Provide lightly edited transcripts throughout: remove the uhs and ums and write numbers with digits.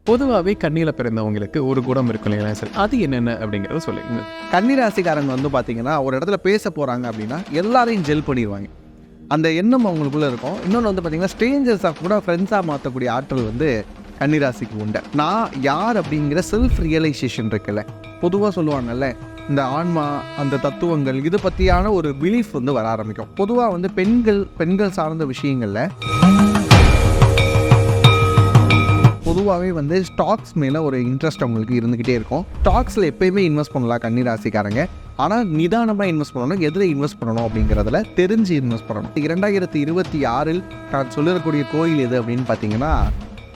பொதுவாகவே கண்ணியில் பிறந்தவங்களுக்கு ஒரு குணம் இருக்கும் இல்லைங்களா சார், அது என்னென்ன அப்படிங்கிறத சொல்லுங்க. கன்னிராசிக்காரங்க வந்து பார்த்தீங்கன்னா ஒரு இடத்துல பேச போகிறாங்க அப்படின்னா எல்லாரையும் ஜெல் பண்ணிடுவாங்க. அந்த எண்ணம் அவங்களுக்குள்ளே இருக்கும். இன்னொன்று வந்து பார்த்தீங்கன்னா ஸ்ட்ரேஞ்சர்ஸாக கூட ஃப்ரெண்ட்ஸாக மாற்றக்கூடிய ஆற்றல் வந்து கன்னிராசிக்கு உண்டு. நான் யார் அப்படிங்கிற செல்ஃப் ரியலைசேஷன் இருக்குல்ல, பொதுவாக சொல்லுவாங்கல்ல, இந்த ஆன்மா, அந்த தத்துவங்கள், இது பற்றியான ஒரு பிலீஃப் வந்து வர ஆரம்பிக்கும். பொதுவாக வந்து பெண்கள் சார்ந்த விஷயங்களில் பொதுவாகவே வந்து ஸ்டாக்ஸ் மேலே ஒரு இன்ட்ரெஸ்ட் அவங்களுக்கு இருந்துக்கிட்டே இருக்கும். ஸ்டாக்ஸில் எப்போயுமே இன்வெஸ்ட் பண்ணலாம் கன்னிராசிக்காரங்க. ஆனால் நிதானமாக இன்வெஸ்ட் பண்ணணும். எதில் இன்வெஸ்ட் பண்ணணும் அப்படிங்கிறதுல தெரிஞ்சு இன்வெஸ்ட் பண்ணணும். 2026 நான் சொல்லக்கூடிய கோயில் எது அப்படின்னு பார்த்தீங்கன்னா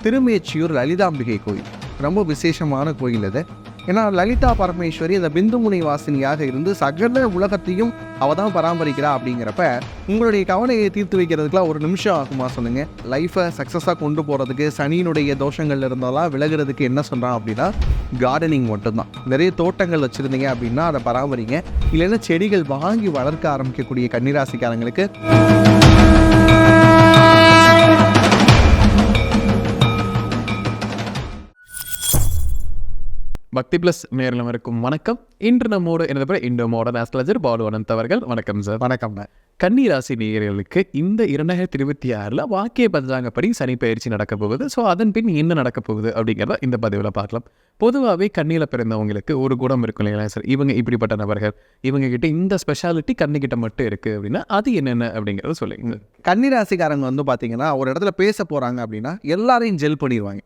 திருமேச்சியூர் லலிதாம்பிகை கோயில். ரொம்ப விசேஷமான கோயில் அது. ஏன்னா லலிதா பரமேஸ்வரி அந்த பிந்துமுனை வாசினியாக இருந்து சகல உலகத்தையும் அவள் தான் பராமரிக்கிறா. அப்படிங்கிறப்ப உங்களுடைய கவலையை தீர்த்து வைக்கிறதுக்குலாம் ஒரு நிமிஷம் ஆகுமா சொல்லுங்கள். லைஃப்பை சக்ஸஸாக கொண்டு போகிறதுக்கு, சனியினுடைய தோஷங்கள் இருந்தாலும் விலகிறதுக்கு என்ன சொல்கிறான் அப்படின்னா கார்டனிங் மட்டும்தான். நிறைய தோட்டங்கள் வச்சுருந்தீங்க அப்படின்னா அதை பராமரிங்க. இல்லைன்னா செடிகள் வாங்கி வளர்க்க ஆரம்பிக்கக்கூடிய கன்னிராசிக்காரங்களுக்கு பக்தி பிளஸ் நேரில் இருக்கும் வணக்கம். இன்று நம்மோடு என்னது Indo modern astrologer Balu Anand அவர்கள். வணக்கம் சார். வணக்கம். கன்னிராசி நேயர்களுக்கு இந்த 2026 வாக்கிய பஞ்சாங்கப்படி சனி பயிற்சி நடக்க போகுது. ஸோ அதன் பின் என்ன நடக்க போகுது அப்படிங்கிறத இந்த பதிவில் பார்க்கலாம். பொதுவாகவே கண்ணியில் பிறந்தவங்களுக்கு ஒரு குணம் இருக்கும் இல்லைங்களா சார், இவங்க இப்படிப்பட்ட நபர்கள், இவங்க கிட்ட இந்த ஸ்பெஷாலிட்டி கண்ணுக்கிட்ட மட்டும் இருக்குது அப்படின்னா அது என்னென்ன அப்படிங்கிறத சொல்லுங்க. கன்னிராசிக்காரங்க வந்து பார்த்தீங்கன்னா ஒரு இடத்துல பேச போகிறாங்க அப்படின்னா எல்லாரையும் ஜெல் பண்ணிடுவாங்க.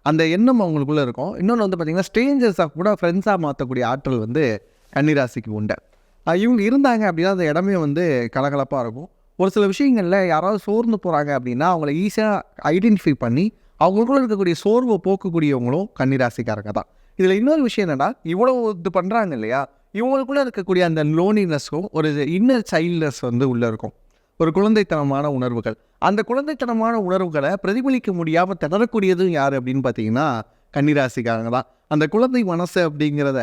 அந்த எண்ணம் அவங்களுக்குள்ளே இருக்கும். இன்னொன்று வந்து பார்த்திங்கன்னா ஸ்ட்ரேஞ்சர்ஸாக கூட ஃப்ரெண்ட்ஸாக மாற்றக்கூடிய ஆற்றல் வந்து கன்னிராசிக்கு உண்டு. இவங்க இருந்தாங்க அப்படின்னா அந்த இடமே வந்து கலகலப்பாக இருக்கும். ஒரு சில விஷயங்களில் யாராவது சோர்ந்து போகிறாங்க அப்படின்னா அவங்கள ஈஸியாக ஐடென்டிஃபை பண்ணி அவங்களுக்குள்ள இருக்கக்கூடிய சோர்வை போக்கக்கூடியவங்களும் கன்னிராசிக்காரங்க தான். இதில் இன்னொரு விஷயம் என்னென்னா, இவ்வளோ இது பண்ணுறாங்க இல்லையா, இவங்களுக்குள்ளே இருக்கக்கூடிய அந்த லோனினஸும் ஒரு இன்னர் சைல்ட்னஸ் வந்து உள்ளே இருக்கும். ஒரு குழந்தைத்தனமான உணர்வுகள். அந்த குழந்தைத்தனமான உணர்வுகளை பிரதிபலிக்க முடியாமல் திணறக்கூடியதும் யார் அப்படின்னு பார்த்தீங்கன்னா கன்னிராசிக்காரங்க தான். அந்த குழந்தை மனசு அப்படிங்கிறத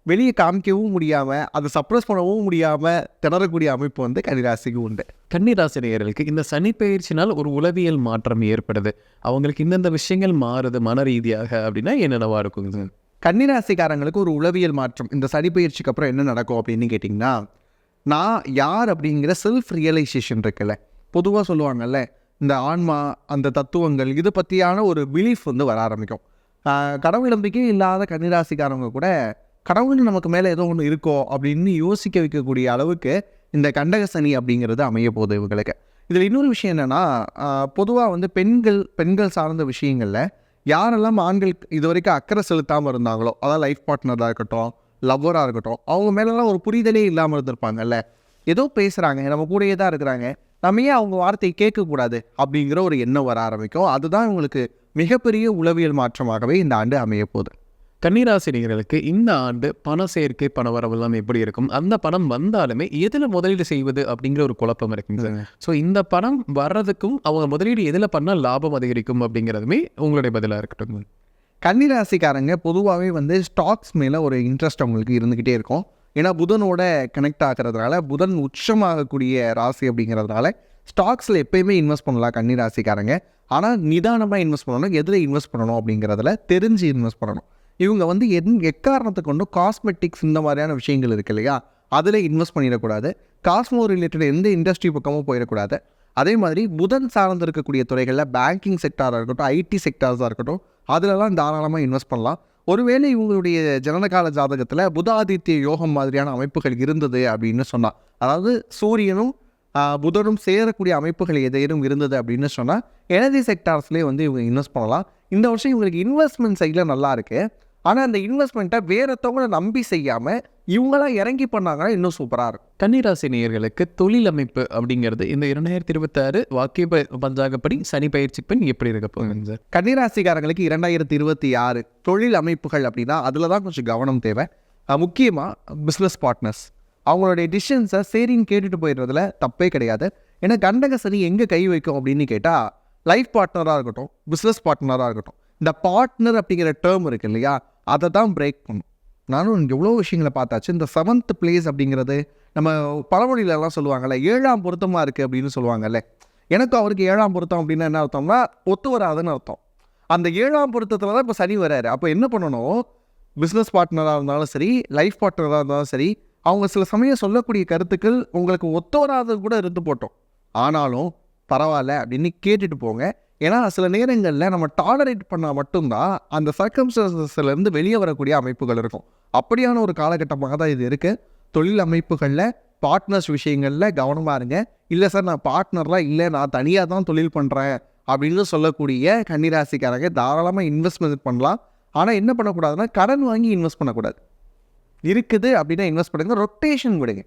வெளியே காமிக்கவும் முடியாமல், அதை சப்ரஸ் பண்ணவும் முடியாமல் திணறக்கூடிய அமைப்பு வந்து கன்னிராசிக்கு உண்டு. கன்னிராசி நேயர்களுக்கு இந்த சனி பயிற்சினால் ஒரு உளவியல் மாற்றம் ஏற்படுது, அவங்களுக்கு இந்தந்த விஷயங்கள் மாறுது மன ரீதியாக அப்படின்னா என்னென்னவா இருக்குங்க? கன்னிராசிக்காரங்களுக்கு ஒரு உளவியல் மாற்றம் இந்த சனி பயிற்சிக்கு அப்புறம் என்ன நடக்கும் அப்படின்னு கேட்டிங்கன்னா, நான் யார் அப்படிங்கிற செல்ஃப் ரியலைசேஷன் இருக்குல்ல, பொதுவாக சொல்லுவாங்கல்ல, இந்த ஆன்மா, அந்த தத்துவங்கள், இது பற்றியான ஒரு பிலீஃப் வந்து வர ஆரம்பிக்கும். கடவுள் நம்பிக்கை இல்லாத கன்னிராசிக்காரங்க கூட கடவுள் நமக்கு மேலே ஏதோ ஒன்று இருக்கோ அப்படின்னு யோசிக்க வைக்கக்கூடிய அளவுக்கு இந்த கண்டக சனி அப்படிங்கிறது அமைய போகுது இவங்களுக்கு. இதில் இன்னொரு விஷயம் என்னென்னா, பொதுவாக வந்து பெண்கள் சார்ந்த விஷயங்களில் யாரெல்லாம் ஆண்கள் இது வரைக்கும் அக்கறை செலுத்தாமல் இருந்தாங்களோ, அதாவது லைஃப் பார்ட்னராக இருக்கட்டும், லவ்வராக இருக்கட்டும், அவங்க மேலெல்லாம் ஒரு புரிதலே இல்லாமல் இருந்திருப்பாங்கல்ல. ஏதோ பேசுகிறாங்க, நம்ம கூடயே தான் இருக்கிறாங்க, நம்ம ஏன் அவங்க வார்த்தையை கேட்கக்கூடாது அப்படிங்கிற ஒரு எண்ணம் வர ஆரம்பிக்கும். அதுதான் உங்களுக்கு மிகப்பெரிய உளவியல் மாற்றமாகவே இந்த ஆண்டு அமைய போகுது. கன்னிராசினியர்களுக்கு இந்த ஆண்டு பண சேர்க்கை, பண வரவெல்லாம் எப்படி இருக்கும், அந்த பணம் வந்தாலுமே எதில் முதலீடு செய்வது அப்படிங்கிற ஒரு குழப்பம் இருக்குங்க. ஸோ இந்த பணம் வர்றதுக்கும் அவங்க முதலீடு எதில் பண்ணால் லாபம் அதிகரிக்கும் அப்படிங்கிறதுமே உங்களுடைய பதிலாக இருக்கட்டும். கன்னிராசிக்காரங்க பொதுவாகவே வந்து ஸ்டாக்ஸ் மேலே ஒரு இன்ட்ரெஸ்ட் அவங்களுக்கு இருந்துக்கிட்டே இருக்கும். ஏன்னா புதனோட கனெக்ட் ஆகிறதுனால, புதன் உச்சமாகக்கூடிய ராசி அப்படிங்கிறதுனால ஸ்டாக்ஸில் எப்போயுமே இன்வெஸ்ட் பண்ணலாம் கன்னிராசிக்காரங்க. ஆனால் நிதானமாக இன்வெஸ்ட் பண்ணணும். எதில் இன்வெஸ்ட் பண்ணணும் அப்படிங்கிறதுல தெரிஞ்சு இன்வெஸ்ட் பண்ணணும். இவங்க வந்து எக்காரணத்தை கொண்டும் காஸ்மெட்டிக்ஸ் இந்த மாதிரியான விஷயங்கள் இருக்குது இல்லையா, அதில் இன்வெஸ்ட் பண்ணிடக்கூடாது. காஸ்மோ ரிலேட்டட் எந்த இண்டஸ்ட்ரி பக்கமும் போயிடக்கூடாது. அதே மாதிரி புதன் சார்ந்து இருக்கக்கூடிய துறைகளில் பேங்கிங் செக்டாராக இருக்கட்டும், ஐடி செக்டார்ஸாக இருக்கட்டும், அதிலலாம் தாராளமாக இன்வெஸ்ட் பண்ணலாம். ஒருவேளை இவங்களுடைய ஜனனகால ஜாதகத்தில் புதாதித்ய யோகம் மாதிரியான அமைப்புகள் இருந்தது அப்படின்னு சொன்னால், அதாவது சூரியனும் புதனும் சேரக்கூடிய அமைப்புகள் ஏதேனும் இருந்தது அப்படின்னு சொன்னால் எனர்ஜி செக்டார்ஸ்லேயே வந்து இவங்க இன்வெஸ்ட் பண்ணலாம். இந்த வருஷம் இவங்களுக்கு இன்வெஸ்ட்மெண்ட் சைடில் நல்லா இருக்குது. ஆனால் அந்த இன்வெஸ்ட்மெண்ட்டை வேறத்தவங்கள நம்பி செய்யாமல் இவங்களாம் இறங்கி பண்ணாங்கன்னா இன்னும் சூப்பராக இருக்கும். கன்னிராசி நேயர்களுக்கு தொழில் அமைப்பு அப்படிங்கிறது இந்த 2026 வாக்கிய பஞ்சாங்கப்படி சனி பயிற்சி பின் எப்படி இருக்க போகுங்க சார்? கன்னிராசிக்காரங்களுக்கு 2026 தொழில் அமைப்புகள் அப்படின்னா அதில் தான் கொஞ்சம் கவனம் தேவை. முக்கியமாக பிஸ்னஸ் பார்ட்னர்ஸ் அவங்களுடைய டிசிஷன்ஸை சரின்னு கேட்டுட்டு போயிடுறதுல தப்பே கிடையாது. ஏன்னா கண்டக சனி எங்கே கை வைக்கும் அப்படின்னு கேட்டால், லைஃப் பார்ட்னராக இருக்கட்டும், பிஸ்னஸ் பார்ட்னராக இருக்கட்டும், இந்த பார்ட்னர் அப்படிங்கிற டேர்ம் இருக்குது இல்லையா, அதை தான் பிரேக் பண்ணும். நானும் இங்கே எவ்வளோ விஷயங்களை பார்த்தாச்சு. இந்த 7th பிளேஸ் அப்படிங்கிறது நம்ம பழமொழியிலலாம் சொல்லுவாங்கள்ல, 7ஆம் பொருத்தமாக இருக்குது அப்படின்னு சொல்லுவாங்கல்ல. எனக்கும் அவருக்கு 7ஆம் பொருத்தம் அப்படின்னா என்ன அர்த்தம்னா ஒத்து வராதுன்னு அர்த்தம். அந்த 7ஆம் பொருத்தத்தில் தான் இப்போ சனி வராரு. அப்போ என்ன பண்ணணும், பிஸ்னஸ் பார்ட்னராக இருந்தாலும் சரி, லைஃப் பார்ட்னராக இருந்தாலும் சரி, அவங்க சில சமயம் சொல்லக்கூடிய கருத்துக்கள் உங்களுக்கு ஒத்து வராது கூட இருந்து போட்டோம், ஆனாலும் பரவாயில்ல அப்படின்னு கேட்டுட்டு போங்க. ஏன்னா சில நேரங்களில் நம்ம டாலரேட் பண்ணால் மட்டும்தான் அந்த சர்க்கம்ஸ்டன்சஸ்லேருந்து வெளியே வரக்கூடிய அமைப்புகள் இருக்கும். அப்படியான ஒரு காலகட்டமாக தான் இது இருக்குது. தொழில் அமைப்புகளில் பார்ட்னர்ஸ் விஷயங்களில் கவனமாக இருங்க. இல்லை சார் நான் பார்ட்னர்லாம் இல்லை, நான் தனியாக தான் தொழில் பண்ணுறேன் அப்படின்னு சொல்லக்கூடிய கன்னிராசிக்காரங்க தாராளமாக இன்வெஸ்ட்மெண்ட் பண்ணலாம். ஆனால் என்ன பண்ணக்கூடாதுன்னா கடன் வாங்கி இன்வெஸ்ட் பண்ணக்கூடாது. இருக்குது அப்படின்னா இன்வெஸ்ட் பண்ணுங்க, ரொட்டேஷன் கொடுங்க.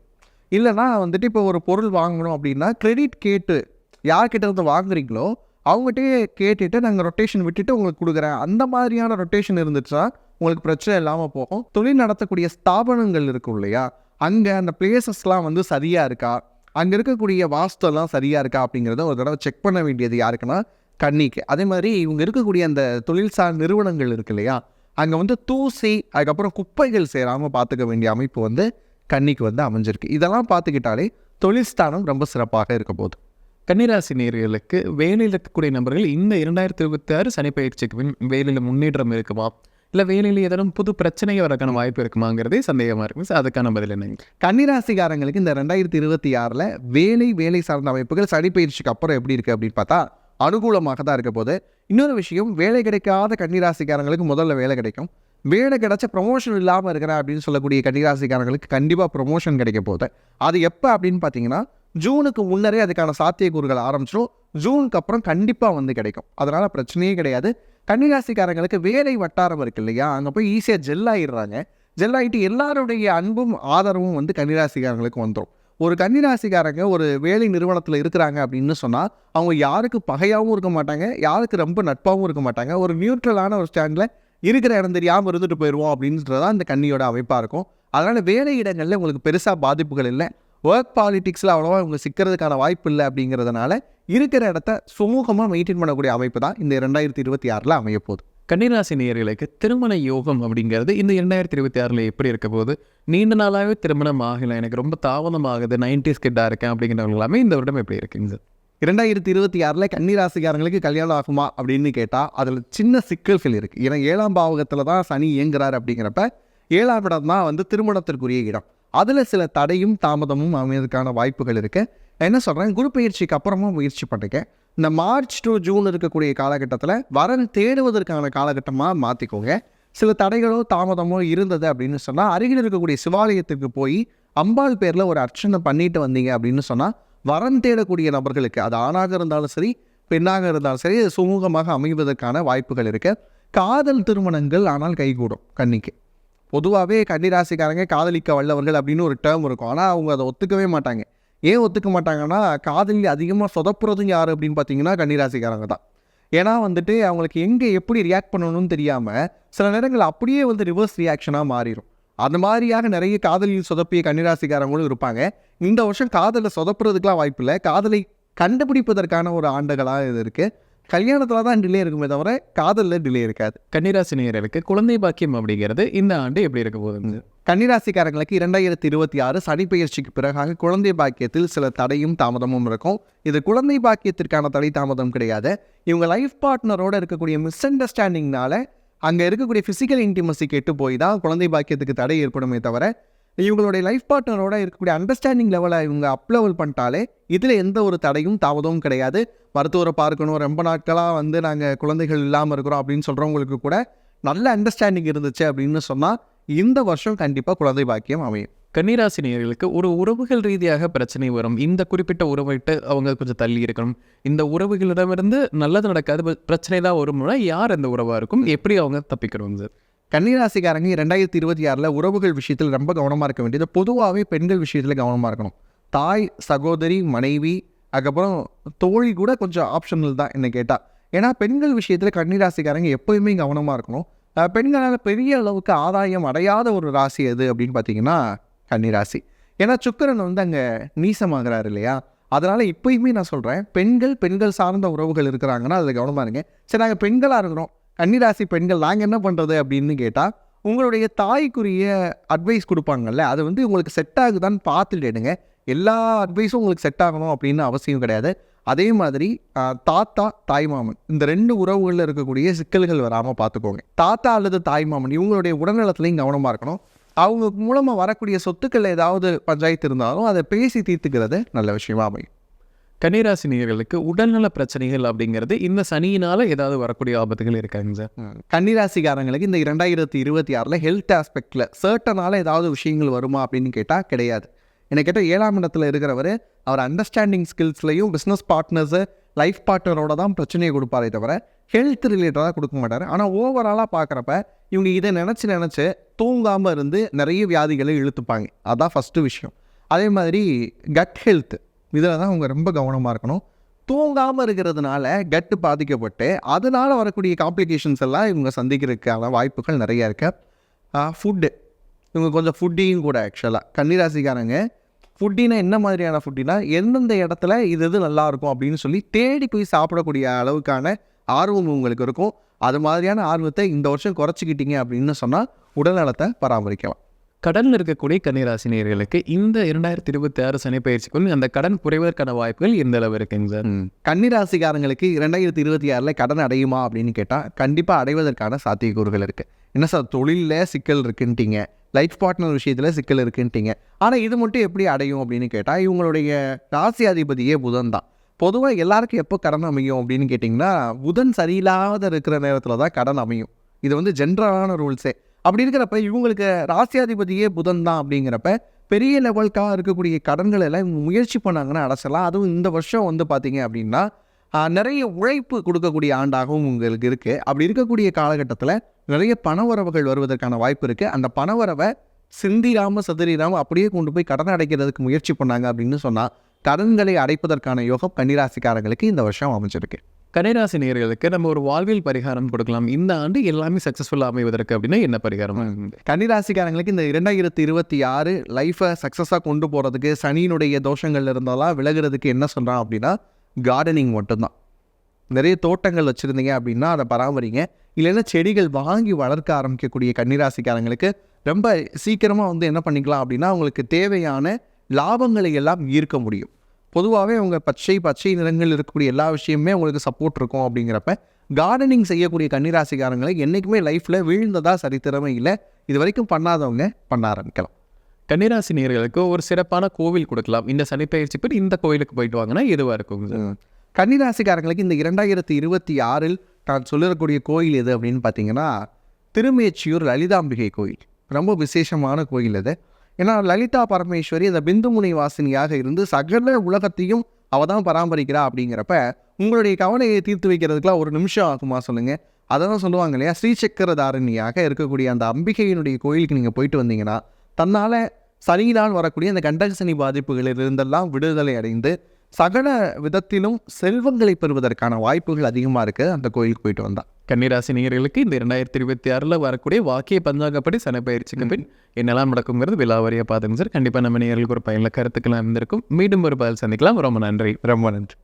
இல்லைனா வந்துட்டு இப்போ ஒரு பொருள் வாங்கணும் அப்படின்னா கிரெடிட் கேட்டு யார்கிட்ட இருந்து வாங்குறீங்களோ அவங்ககிட்டயே கேட்டுட்டு நாங்கள் ரொட்டேஷன் விட்டுட்டு உங்களுக்கு கொடுக்குறேன், அந்த மாதிரியான ரொட்டேஷன் இருந்துச்சுன்னா உங்களுக்கு பிரச்சனை இல்லாமல் போகும். தொழில் நடத்தக்கூடிய ஸ்தாபனங்கள் இருக்கும் இல்லையா, அங்கே அந்த பிளேசஸ்லாம் வந்து சரியாக இருக்கா, அங்கே இருக்கக்கூடிய வாஸ்துலாம் சரியாக இருக்கா அப்படிங்கிறத ஒரு தடவை செக் பண்ண வேண்டியது யாருக்குன்னா கன்னிக்கு. அதே மாதிரி இவங்க இருக்கக்கூடிய அந்த தொழில்சார் நிறுவனங்கள் இருக்கு இல்லையா, அங்கே வந்து தூசி அதுக்கப்புறம் குப்பைகள் சேராமல் பார்த்துக்க வேண்டிய அமைப்பு வந்து கன்னிக்கு வந்து அமைஞ்சிருக்கு. இதெல்லாம் பார்த்துக்கிட்டாலே தொழில் ஸ்தானம் ரொம்ப சிறப்பாக இருக்க போகுது. கன்னிராசி நேயர்களுக்கு வேலையில் இருக்கக்கூடிய நபர்கள் இந்த 2026 சனி பயிற்சிக்கு பின் வேலையில் முன்னேற்றம் இருக்குமா, இல்லை வேலையில் ஏதேனும் புது பிரச்சனை வரக்கான வாய்ப்பு இருக்குமாங்கிறதே சந்தேகமாக இருக்குது. ஸோ அதுக்கான பதில் என்னங்க? கன்னிராசிக்காரங்களுக்கு இந்த 2026 வேலை சார்ந்த அமைப்புகள் சனி பயிற்சிக்கு அப்புறம் எப்படி இருக்குது அப்படின்னு பார்த்தா அனுகூலமாக தான் இருக்க போது. இன்னொரு விஷயம், வேலை கிடைக்காத கன்னிராசிக்காரங்களுக்கு முதல்ல வேலை கிடைக்கும். வேலை கிடைச்ச ப்ரொமோஷன் இல்லாமல் இருக்கிறேன் அப்படின்னு சொல்லக்கூடிய கன்னிராசிக்காரங்களுக்கு கண்டிப்பாக ப்ரொமோஷன் கிடைக்க போகுது. அது எப்போ அப்படின்னு பார்த்தீங்கன்னா ஜூனுக்கு முன்னரே அதுக்கான சாத்தியக்கூறுகள் ஆரம்பிச்சிடும். ஜூனுக்கு அப்புறம் கண்டிப்பாக வந்து கிடைக்கும். அதனால் பிரச்சனையே கிடையாது. கன்னிராசிக்காரங்களுக்கு வேலை வட்டாரம் இருக்கு இல்லையா, அங்கே போய் ஈஸியாக ஜெல் ஆகிடுறாங்க. ஜெல் ஆகிட்டு எல்லாருடைய அன்பும் ஆதரவும் வந்து கன்னிராசிக்காரங்களுக்கு வந்துடும். ஒரு கன்னிராசிக்காரங்க ஒரு வேலை நிறுவனத்தில் இருக்கிறாங்க அப்படின்னு சொன்னால் அவங்க யாருக்கு பகையாகவும் இருக்க மாட்டாங்க, யாருக்கு ரொம்ப நட்பாகவும் இருக்க மாட்டாங்க. ஒரு நியூட்ரலான ஒரு ஸ்டாண்டில் இருக்கிற இடம் தெரியாமல் இருந்துட்டு போயிடுவோம் அப்படின்றதான் இந்த கன்னியோட அமைப்பாக இருக்கும். அதனால் வேலை இடங்களில் உங்களுக்கு பெருசாக பாதிப்புகள் இல்லை. ஒர்க் பாலிட்டிக்ஸில் அவ்வளோவா இவங்க சிக்கிறதுக்கான வாய்ப்பு இல்லை. அப்படிங்கிறதுனால இருக்கிற இடத்த சுமூகமாக மெயின்டைன் பண்ணக்கூடிய அமைப்பு தான் இந்த 2026 அமையப்போகுது. கன்னிராசி நேயர்களுக்கு திருமண யோகம் அப்படிங்கிறது இந்த 2026 எப்படி இருக்க போகுது? நீண்ட நாளாகவே திருமணம் ஆகலை, எனக்கு ரொம்ப தாமதம் ஆகுது, 90s கிட்டாக இருக்கேன் அப்படிங்கிறவங்க எல்லாமே இந்த வருடம் எப்படி இருக்குங்க சார்? 2026 கன்னிராசிக்காரங்களுக்கு கல்யாணம் ஆகுமா அப்படின்னு கேட்டால் அதில் சின்ன சிக்கல்கள் இருக்குது. ஏன்னா 7ஆம் பாவகத்தில் தான் சனி இயங்குறார். அப்படிங்கிறப்ப 7ஆம் இடம் தான் வந்து திருமணத்திற்குரிய இடம். அதில் சில தடையும் தாமதமும் அமைவதற்கான வாய்ப்புகள் இருக்குது. என்ன சொல்கிறேன், குரு பயிற்சிக்கு அப்புறமா முயற்சி பண்ணிருக்கேன். இந்த மார்ச் டு ஜூன் இருக்கக்கூடிய காலகட்டத்தில் வரன் தேடுவதற்கான காலகட்டமாக மாற்றிக்கோங்க. சில தடைகளோ தாமதமோ இருந்தது அப்படின்னு சொன்னால் அருகில் இருக்கக்கூடிய சிவாலயத்துக்கு போய் அம்பாள் பேரில் ஒரு அர்ச்சனை பண்ணிட்டு வந்தீங்க அப்படின்னு சொன்னால் வரன் தேடக்கூடிய நபர்களுக்கு, அது ஆணாக இருந்தாலும் சரி பெண்ணாக இருந்தாலும் சரி, சுமூகமாக அமைவதற்கான வாய்ப்புகள் இருக்குது. காதல் திருமணங்கள் ஆனால் கைகூடும் கன்னிக்கு. பொதுவாகவே கன்னிராசிக்காரங்க காதலிக்க வல்லவர்கள் அப்படின்னு ஒரு டேர்ம் இருக்கும். ஆனால் அவங்க அதை ஒத்துக்கவே மாட்டாங்க. ஏன் ஒத்துக்க மாட்டாங்கன்னா, காதலில் அதிகமாக சொதப்புறதும் யார் அப்படின்னு பார்த்தீங்கன்னா கன்னிராசிக்காரங்க தான். ஏன்னா வந்துட்டு அவங்களுக்கு எங்கே எப்படி ரியாக்ட் பண்ணணும்னு தெரியாமல் சில நேரங்கள் அப்படியே வந்து ரிவர்ஸ் ரியாக்ஷனாக மாறிடும். அந்த மாதிரியாக நிறைய காதலில் சொதப்பிய கன்னிராசிக்காரங்களும் இருப்பாங்க. இந்த வருஷம் காதலில் சொதப்புறதுக்கெலாம் வாய்ப்பு இல்லை. காதலை கண்டுபிடிப்பதற்கான ஒரு ஆண்டுகளாக இது இருக்குது. கல்யாணத்தில் தான் டிலே இருக்குமே தவிர காதலில் டிலே இருக்காது. கன்னிராசி நேயர்களுக்கு குழந்தை பாக்கியம் அப்படிங்கிறது இந்த ஆண்டு எப்படி இருக்க போகுதுங்க? கன்னிராசிக்காரங்களுக்கு 2026 சனி பயிற்சிக்கு பிறகாக குழந்தை பாக்கியத்தில் சில தடையும் தாமதமும் இருக்கும். இது குழந்தை பாக்கியத்திற்கான தடை தாமதம் கிடையாது. இவங்க லைஃப் பார்ட்னரோடு இருக்கக்கூடிய மிஸ் அண்டர்ஸ்டாண்டிங்னால அங்கே இருக்கக்கூடிய ஃபிசிக்கல் இன்டிமசி கெட்டு போய் தான் குழந்தை பாக்கியத்துக்கு தடை ஏற்படுமே தவிர, இவங்களுடைய லைஃப் பார்ட்னரோட இருக்கக்கூடிய அண்டர்ஸ்டாண்டிங் லெவலை இவங்க அப் லெவல் பண்ணிட்டாலே இதில் எந்த ஒரு தடையும் தாமதமும் கிடையாது. மருத்துவரை பார்க்கணும், ரொம்ப நாட்களாக வந்து நாங்கள் குழந்தைகள் இல்லாமல் இருக்கிறோம் அப்படின்னு சொல்கிறவங்களுக்கு கூட நல்ல அண்டர்ஸ்டாண்டிங் இருந்துச்சு அப்படின்னு சொன்னால் இந்த வருஷம் கண்டிப்பாக குழந்தை பாக்கியம் அமையும். கன்னிராசி நேயர்களுக்கு ஒரு உறவுகள் ரீதியாக பிரச்சனை வரும். இந்த குறிப்பிட்ட உறவை விட்டு அவங்க கொஞ்சம் தள்ளி இருக்கணும். இந்த உறவுகளிடமிருந்து நல்லது நடக்காது, பிரச்சனை தான் வரும்னா யார் அந்த உறவாக இருக்கும், எப்படி அவங்க தப்பிக்கிறோங்க சார்? கன்னிராசிக்காரங்க 2026 உறவுகள் விஷயத்தில் ரொம்ப கவனமாக இருக்க வேண்டியது. பொதுவாகவே பெண்கள் விஷயத்தில் கவனமாக இருக்கணும். தாய், சகோதரி, மனைவி, அதுக்கப்புறம் தோழி கூட கொஞ்சம் ஆப்ஷனல் தான் என்ன கேட்டால். ஏன்னா பெண்கள் விஷயத்தில் கன்னிராசிக்காரங்க எப்போயுமே கவனமாக இருக்கணும். பெண்களால் பெரிய அளவுக்கு ஆதாயம் அடையாத ஒரு ராசி எது அப்படின்னு பார்த்தீங்கன்னா கன்னிராசி. ஏன்னா சுக்கிரன் வந்து அங்கே நீசமாகிறாரு இல்லையா. அதனால் இப்போயுமே நான் சொல்கிறேன், பெண்கள் சார்ந்த உறவுகள் இருக்கிறாங்கன்னா அதில் கவனமாக இருங்க. சரி, நாங்கள் பெண்களாக இருக்கிறோம், கன்னிராசி பெண்கள் நாங்கள் என்ன பண்ணுறது அப்படின்னு கேட்டால், உங்களுடைய தாய்க்குரிய அட்வைஸ் கொடுப்பாங்கல்ல, அது வந்து உங்களுக்கு செட் ஆகுதான்னு பார்த்துட்டு எடுங்க. எல்லா அட்வைஸும் உங்களுக்கு செட் ஆகணும் அப்படின்னு அவசியம் கிடையாது. அதே மாதிரி தாத்தா தாய்மாமன் இந்த 2 உறவுகளில் இருக்கக்கூடிய சிக்கல்கள் வராமல் பார்த்துக்கோங்க. தாத்தா அல்லது தாய்மாமன் இவங்களுடைய உடல்நலத்துலையும் கவனமாக இருக்கணும். அவங்க மூலமாக வரக்கூடிய சொத்துக்கள் ஏதாவது பஞ்சாயத்து இருந்தாலும் அதை பேசி தீர்த்துக்கிறது நல்ல விஷயமா அமையும். கன்னிராசி நேயர்களுக்கு உடல்நல பிரச்சனைகள் அப்படிங்கிறது இந்த சனியினால ஏதாவது வரக்கூடிய ஆபத்துகள் இருக்காங்க சார்? கன்னிராசிக்காரங்களுக்கு இந்த 2026 ஹெல்த் ஆஸ்பெக்டில் சர்ட்டனால ஏதாவது விஷயங்கள் வருமா அப்படின்னு கேட்டால் கிடையாது. என்னை கேட்டால் 7ஆம் இடத்துல இருக்கிறவர் அவர் அண்டர்ஸ்டாண்டிங் ஸ்கில்ஸ்லையும் பிஸ்னஸ் பார்ட்னர்ஸு லைஃப் பார்ட்னரோட தான் பிரச்சனையை கொடுப்பாரே தவிர ஹெல்த் ரிலேட்டடாக கொடுக்க மாட்டார். ஆனால் ஓவராலாக பார்க்குறப்ப இவங்க இதை நினச்சி தூங்காமல் இருந்து நிறைய வியாதிகளை இழுத்துப்பாங்க. அதான் ஃபஸ்ட்டு விஷயம். அதே மாதிரி கட் ஹெல்த் இதில் தான் அவங்க ரொம்ப கவனமாக இருக்கணும். தூங்காமல் இருக்கிறதுனால கட்டு பாதிக்கப்பட்டு அதனால் வரக்கூடிய காம்ப்ளிகேஷன்ஸ் எல்லாம் இவங்க சந்திக்கிறதுக்கான வாய்ப்புகள் நிறையா இருக்கு. ஃபுட்டு இவங்க கொஞ்சம் ஃபுட்டியும் கூட ஆக்சுவலாக கன்னிராசிக்காரங்க ஃபுட்டினா என்ன மாதிரியான ஃபுட்டினா எந்தெந்த இடத்துல இது நல்லாயிருக்கும் அப்படின்னு சொல்லி தேடி போய் சாப்பிடக்கூடிய அளவுக்கான ஆர்வம் உங்களுக்கு இருக்கும். அது மாதிரியான ஆர்வத்தை இந்த வருஷம் குறைச்சிக்கிட்டீங்க அப்படின்னு சொன்னால் உடல்நலத்தை பராமரிக்கலாம். கடனில் இருக்கக்கூடிய கன்னிராசி நேயர்களுக்கு இந்த 2026 சனி பயிற்சிக்குள் அந்த கடன் குறைவதற்கான வாய்ப்புகள் எந்த அளவு இருக்குங்க சார்? கன்னிராசிக்காரங்களுக்கு 2026 கடன் அடையுமா அப்படின்னு கேட்டால் கண்டிப்பாக அடைவதற்கான சாத்தியக்கூறுகள் இருக்குது. என்ன சார் தொழிலில் சிக்கல் இருக்குன்ட்டீங்க, லைஃப் பார்ட்னர் விஷயத்தில் சிக்கல் இருக்குன்ட்டீங்க, ஆனால் இது மட்டும் எப்படி அடையும் அப்படின்னு கேட்டால் இவங்களுடைய ராசி அதிபதியே புதன் தான். பொதுவாக எல்லாருக்கும் எப்போ கடன் அமையும் அப்படின்னு கேட்டிங்கன்னா புதன் சரியில்லாத இருக்கிற நேரத்தில் தான் கடன் அமையும். இது ஜென்ரலான ரூல்ஸே. அப்படி இருக்கிறப்ப இவங்களுக்கு ராசியாதிபதியே புதன் தான் அப்படிங்கிறப்ப பெரிய லெவலுக்காக இருக்கக்கூடிய கடன்கள் எல்லாம் இவங்க முயற்சி பண்ணாங்கன்னா அடைச்சலாம். அதுவும் இந்த வருஷம் பார்த்தீங்க அப்படின்னா நிறைய உழைப்பு கொடுக்கக்கூடிய ஆண்டாகவும் உங்களுக்கு இருக்குது. அப்படி இருக்கக்கூடிய காலகட்டத்தில் நிறைய பணவரவுகள் வருவதற்கான வாய்ப்பு இருக்குது. அந்த பணவரவை சிந்திராமல் சதுரிராமல் அப்படியே கொண்டு போய் கடன் அடைக்கிறதுக்கு முயற்சி பண்ணாங்க அப்படின்னு சொன்னால் கடன்களை அடைப்பதற்கான யோகம் கன்னிராசிக்காரங்களுக்கு இந்த வருஷம் அமைஞ்சிருக்கு. கன்னிராசி நேயர்களுக்கு நம்ம ஒரு வாழ்வியல் பரிகாரம் கொடுக்கலாம். இந்த ஆண்டு எல்லாமே சக்ஸஸ்ஃபுல்லாக அமைவதற்கு அப்படின்னா என்ன பரிகாரம்? கன்னிராசிக்காரங்களுக்கு இந்த 2026 லைஃப்பை சக்ஸஸாக கொண்டு போகிறதுக்கு சனியினுடைய தோஷங்கள் இருந்தாலும் விலகிறதுக்கு என்ன சொல்கிறான் அப்படின்னா கார்டனிங் மட்டும்தான். நிறைய தோட்டங்கள் வச்சுருந்தீங்க அப்படின்னா அதை பராமரிங்க. இல்லைன்னா செடிகள் வாங்கி வளர்க்க ஆரம்பிக்கக்கூடிய கன்னிராசிக்காரங்களுக்கு ரொம்ப சீக்கிரமாக என்ன பண்ணிக்கலாம் அப்படின்னா அவங்களுக்கு தேவையான லாபங்களை எல்லாம் ஈர்க்க முடியும். பொதுவாகவே அவங்க பச்சை நிறங்கள் இருக்கக்கூடிய எல்லா விஷயமுமே அவங்களுக்கு சப்போர்ட் இருக்கும். அப்படிங்கிறப்ப கார்டனிங் செய்யக்கூடிய கன்னிராசிக்காரங்களை என்றைக்குமே லைஃப்பில் வீழ்ந்ததாக சரித்திரமே இல்லை. இது வரைக்கும் பண்ணாதவங்க பண்ண ஆரம்பிக்கலாம். கன்னிராசி நேயர்களுக்கு ஒரு சிறப்பான கோவில் கொடுக்கலாம். இந்த சனிப்பெயர்ச்சி பேர் இந்த கோவிலுக்கு போயிட்டு வாங்கினா எதுவாக இருக்கும்? கன்னிராசிக்காரங்களுக்கு இந்த 2026 நான் சொல்லக்கூடிய கோயில் எது அப்படின்னு பார்த்தீங்கன்னா திருமேச்சியூர் லலிதாம்பிகை கோயில். ரொம்ப விசேஷமான கோயில் அது. ஏன்னா லலிதா பரமேஸ்வரி அந்த பிந்துமுனை வாசினியாக இருந்து சகல உலகத்தையும் அவள் தான் பராமரிக்கிறா. அப்படிங்கிறப்ப உங்களுடைய கவலையை தீர்த்து வைக்கிறதுக்குலாம் ஒரு நிமிஷம் ஆகுமா சொல்லுங்கள். அதை தான் சொல்லுவாங்க இல்லையா, ஸ்ரீசக்கரதாரணியாக இருக்கக்கூடிய அந்த அம்பிகையினுடைய கோயிலுக்கு நீங்கள் போயிட்டு வந்தீங்கன்னா தன்னால் சனியினால் வரக்கூடிய அந்த கண்டகசனி பாதிப்புகளிலிருந்தெல்லாம் விடுதலை அடைந்து சகல விதத்திலும் செல்வங்களை பெறுவதற்கான வாய்ப்புகள் அதிகமாக இருக்குது அந்த கோயிலுக்கு போயிட்டு வந்தால். கன்னிராசி நேயர்களுக்கு இந்த 2026 வரக்கூடிய வாக்கிய பஞ்சாங்கப்படி சனி பயிற்சிக்கு பின் என்னெல்லாம் நடக்குங்கிறது விலாவரியாக பார்த்துங்க சார். கண்டிப்பாக நம்ம நேயர்களுக்கு ஒரு பயனுள்ள கருத்துக்கெல்லாம் இருந்திருக்கும். மீண்டும் ஒரு பதில் சந்திக்கலாம். ரொம்ப நன்றி. ரொம்ப நன்றி.